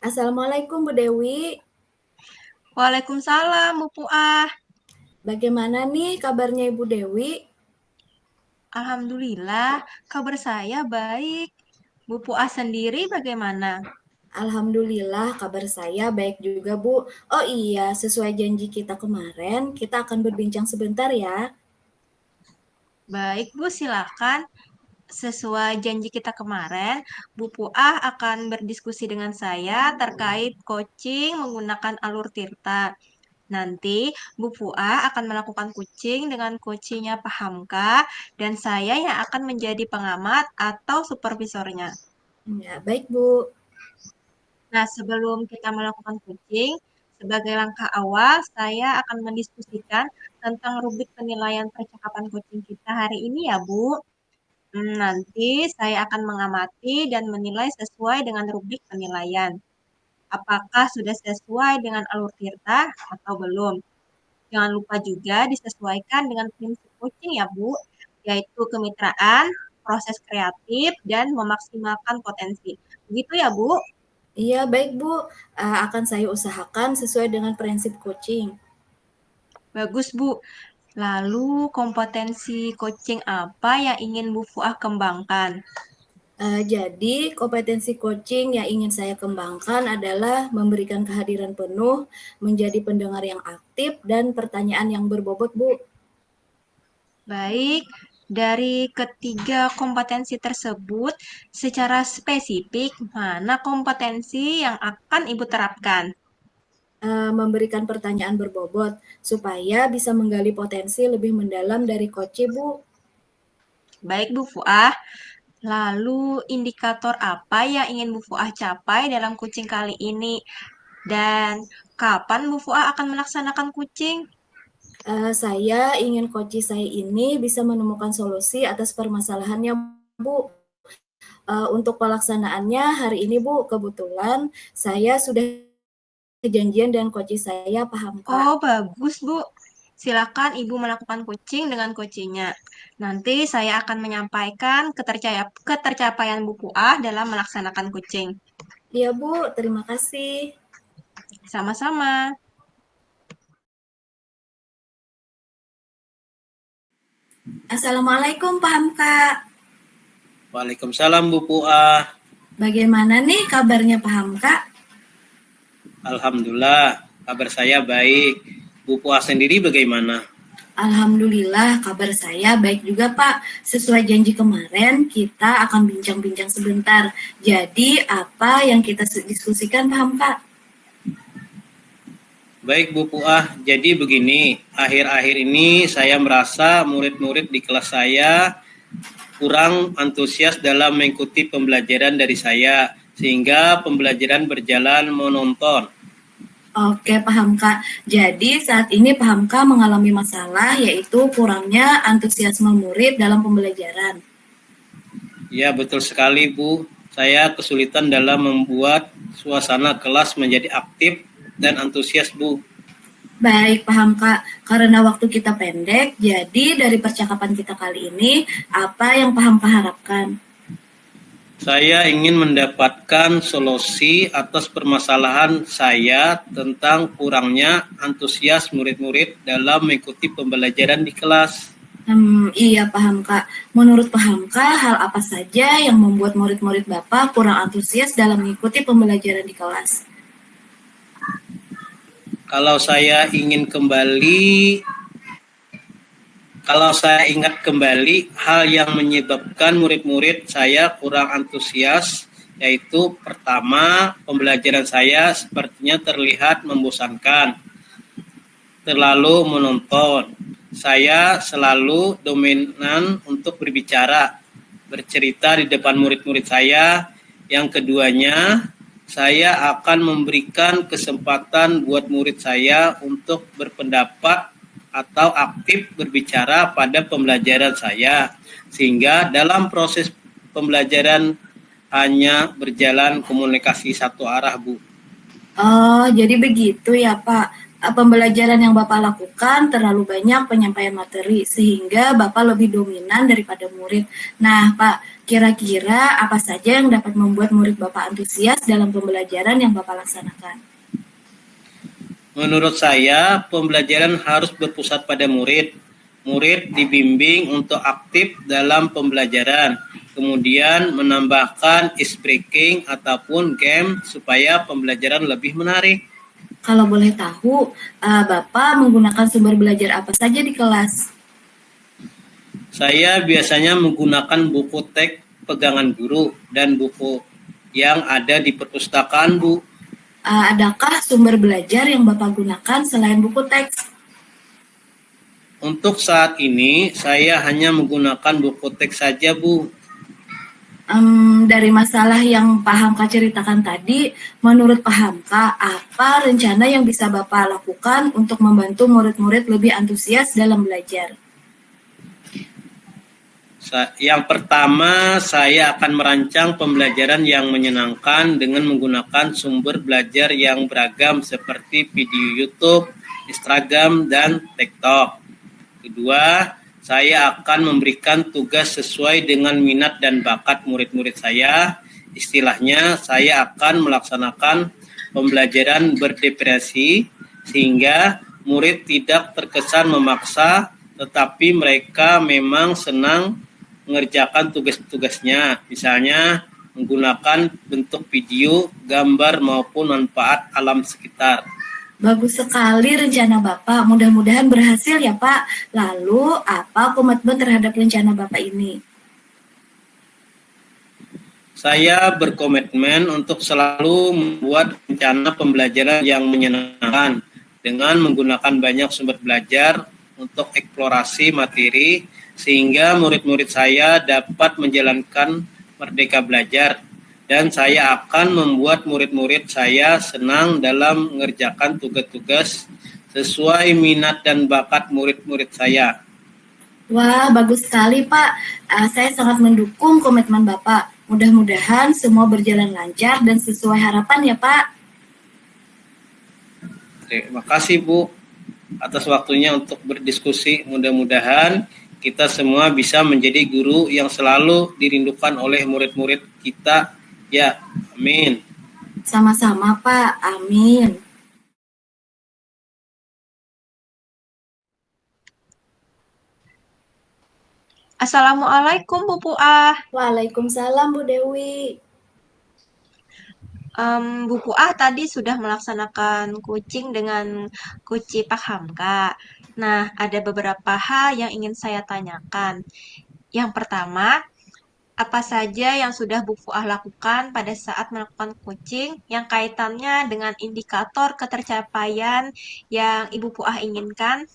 Assalamualaikum Bu Dewi. Waalaikumsalam, Bu Puah. Bagaimana nih kabarnya Ibu Dewi? Alhamdulillah, kabar saya baik. Bu Puah sendiri bagaimana? Alhamdulillah kabar saya baik juga Bu. Oh iya, sesuai janji kita kemarin, kita akan berbincang sebentar ya. Baik, Bu, silakan. Sesuai janji kita kemarin, Bu Puah akan berdiskusi dengan saya terkait coaching menggunakan alur Tirta. Nanti Bu Puah akan melakukan coaching dengan coachingnya Pak Hamka dan saya yang akan menjadi pengamat atau supervisornya. Ya, baik Bu. Nah, sebelum kita melakukan coaching, sebagai langkah awal, saya akan mendiskusikan tentang rubrik penilaian percakapan coaching kita hari ini ya, Bu. Nanti saya akan mengamati dan menilai sesuai dengan rubrik penilaian. Apakah sudah sesuai dengan alur Tirta atau belum? Jangan lupa juga disesuaikan dengan prinsip coaching ya, Bu, yaitu kemitraan, proses kreatif, dan memaksimalkan potensi. Begitu ya, Bu? Iya, baik Bu. Akan saya usahakan sesuai dengan prinsip coaching. Bagus, Bu. Lalu kompetensi coaching apa yang ingin Bu Fuah kembangkan? Jadi, kompetensi coaching yang ingin saya kembangkan adalah memberikan kehadiran penuh, menjadi pendengar yang aktif, dan pertanyaan yang berbobot Bu. Baik, dari ketiga kompetensi tersebut, secara spesifik, mana kompetensi yang akan Ibu terapkan? Memberikan pertanyaan berbobot supaya bisa menggali potensi lebih mendalam dari coach Bu. Baik, Bu Fuah. Lalu, indikator apa yang ingin Bu Fuah capai dalam coaching kali ini? Dan kapan Bu Fuah akan melaksanakan coaching? Saya ingin coach saya ini bisa menemukan solusi atas permasalahannya Bu. Untuk pelaksanaannya hari ini Bu, kebetulan saya sudah janjian dengan coach saya Paham Kak. Oh, bagus, Bu. Silakan Ibu melakukan coaching dengan coachingnya. Nanti saya akan menyampaikan ketercapaian Bu Puah dalam melaksanakan coaching. Iya Bu, terima kasih. Sama-sama. Assalamualaikum Paham Kak. Waalaikumsalam Bu Puah. Bagaimana nih kabarnya Paham Kak? Alhamdulillah, kabar saya baik. Bu Puah sendiri bagaimana? Alhamdulillah kabar saya baik juga Pak. Sesuai janji kemarin kita akan bincang-bincang sebentar. Jadi apa yang kita diskusikan Paham Kak? Baik Bu Puah, jadi begini, akhir-akhir ini saya merasa murid-murid di kelas saya kurang antusias dalam mengikuti pembelajaran dari saya, sehingga pembelajaran berjalan monoton. Oke, paham Kak. Jadi saat ini paham Kak mengalami masalah yaitu kurangnya antusiasme murid dalam pembelajaran. Ya, betul sekali Bu. Saya kesulitan dalam membuat suasana kelas menjadi aktif dan antusias Bu. Baik, paham Kak. Karena waktu kita pendek, jadi dari percakapan kita kali ini, apa yang paham Kak harapkan? Saya ingin mendapatkan solusi atas permasalahan saya tentang kurangnya antusias murid-murid dalam mengikuti pembelajaran di kelas. Iya paham Kak. Menurut paham Kak, hal apa saja yang membuat murid-murid Bapak kurang antusias dalam mengikuti pembelajaran di kelas? Kalau saya ingat kembali hal yang menyebabkan murid-murid saya kurang antusias, yaitu pertama, pembelajaran saya sepertinya terlihat membosankan, terlalu monoton. Saya selalu dominan untuk berbicara, bercerita di depan murid-murid saya. Yang keduanya, saya akan memberikan kesempatan buat murid saya untuk berpendapat atau aktif berbicara pada pembelajaran saya, sehingga dalam proses pembelajaran hanya berjalan komunikasi satu arah, Bu. Oh, jadi begitu ya Pak. pembelajaran yang Bapak lakukan terlalu banyak penyampaian materi sehingga Bapak lebih dominan daripada murid. Nah, Pak, kira-kira apa saja yang dapat membuat murid Bapak antusias dalam pembelajaran yang Bapak laksanakan? Menurut saya, pembelajaran harus berpusat pada murid. Murid dibimbing untuk aktif dalam pembelajaran, kemudian menambahkan ice breaking ataupun game supaya pembelajaran lebih menarik. Kalau boleh tahu, Bapak menggunakan sumber belajar apa saja di kelas? Saya biasanya menggunakan buku teks pegangan guru dan buku yang ada di perpustakaan, Bu. Adakah sumber belajar yang Bapak gunakan selain buku teks? Untuk saat ini, saya hanya menggunakan buku teks saja, Bu. Dari masalah yang Pak Hamka ceritakan tadi, menurut Pak Hamka, apa rencana yang bisa Bapak lakukan untuk membantu murid-murid lebih antusias dalam belajar? Yang pertama, saya akan merancang pembelajaran yang menyenangkan dengan menggunakan sumber belajar yang beragam seperti video YouTube, Instagram, dan TikTok. Kedua, saya akan memberikan tugas sesuai dengan minat dan bakat murid-murid saya. Istilahnya, saya akan melaksanakan pembelajaran berdepresi sehingga murid tidak terkesan memaksa, tetapi mereka memang senang mengerjakan tugas-tugasnya, misalnya menggunakan bentuk video, gambar, maupun manfaat alam sekitar. Bagus sekali rencana Bapak, mudah-mudahan berhasil ya Pak. Lalu, apa komitmen terhadap rencana Bapak ini? Saya berkomitmen untuk selalu membuat rencana pembelajaran yang menyenangkan dengan menggunakan banyak sumber belajar untuk eksplorasi materi sehingga murid-murid saya dapat menjalankan merdeka belajar dan saya akan membuat murid-murid saya senang dalam mengerjakan tugas-tugas sesuai minat dan bakat murid-murid saya. Wah, bagus sekali Pak. Saya sangat mendukung komitmen Bapak. Mudah-mudahan semua berjalan lancar dan sesuai harapan ya Pak. Terima kasih Bu atas waktunya untuk berdiskusi. Mudah-mudahan kita semua bisa menjadi guru yang selalu dirindukan oleh murid-murid kita. Ya, amin. Sama-sama Pak, amin. Assalamualaikum Bu Puah. Waalaikumsalam Bu Dewi. Bu Puah tadi sudah melaksanakan coaching dengan Coach Pak Hamka. Nah, ada beberapa hal yang ingin saya tanyakan. Yang pertama, apa saja yang sudah Bu Puah lakukan pada saat melakukan coaching yang kaitannya dengan indikator ketercapaian yang Ibu Puah inginkan?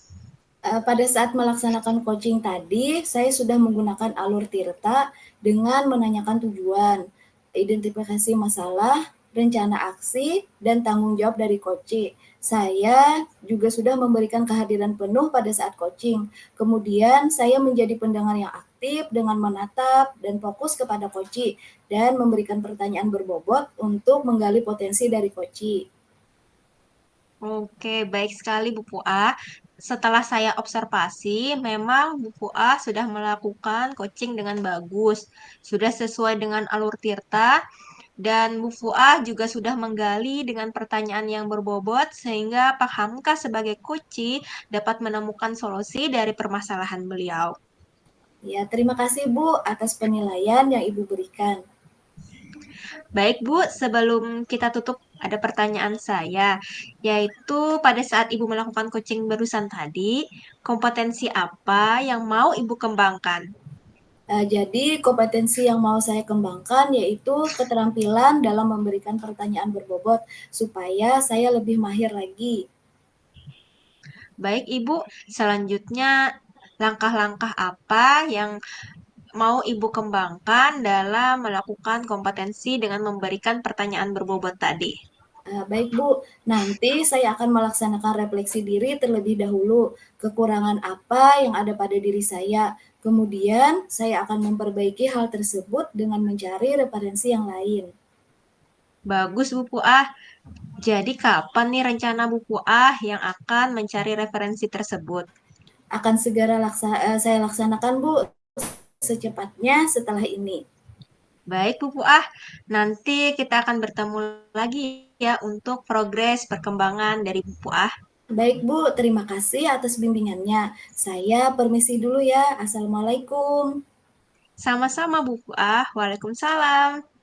Pada saat melaksanakan coaching tadi, saya sudah menggunakan alur Tirta dengan menanyakan tujuan, identifikasi masalah, rencana aksi, dan tanggung jawab dari coach. Saya juga sudah memberikan kehadiran penuh pada saat coaching. Kemudian saya menjadi pendengar yang aktif dengan menatap dan fokus kepada coach dan memberikan pertanyaan berbobot untuk menggali potensi dari coach. Oke, baik sekali Bu Puah. Setelah saya observasi, memang Bu Puah sudah melakukan coaching dengan bagus, sudah sesuai dengan alur Tirta, dan Bu Fuah juga sudah menggali dengan pertanyaan yang berbobot sehingga Pak Hamka sebagai coach dapat menemukan solusi dari permasalahan beliau. Ya, terima kasih Bu atas penilaian yang Ibu berikan. Baik Bu, sebelum kita tutup ada pertanyaan saya, yaitu pada saat Ibu melakukan coaching barusan tadi, kompetensi apa yang mau Ibu kembangkan? Jadi kompetensi yang mau saya kembangkan yaitu keterampilan dalam memberikan pertanyaan berbobot supaya saya lebih mahir lagi. Baik Ibu, selanjutnya langkah-langkah apa yang mau Ibu kembangkan dalam melakukan kompetensi dengan memberikan pertanyaan berbobot tadi? Baik Bu, nanti saya akan melaksanakan refleksi diri terlebih dahulu, kekurangan apa yang ada pada diri saya. Kemudian saya akan memperbaiki hal tersebut dengan mencari referensi yang lain. Bagus Bu Puah. Jadi kapan nih rencana Bu Puah yang akan mencari referensi tersebut? Akan segera saya laksanakan Bu secepatnya setelah ini. Baik Bu Puah, nanti kita akan bertemu lagi ya untuk progres perkembangan dari Bu Puah. Baik Bu, terima kasih atas bimbingannya. Saya permisi dulu ya. Assalamualaikum. Sama-sama Bu Puah, Waalaikumsalam.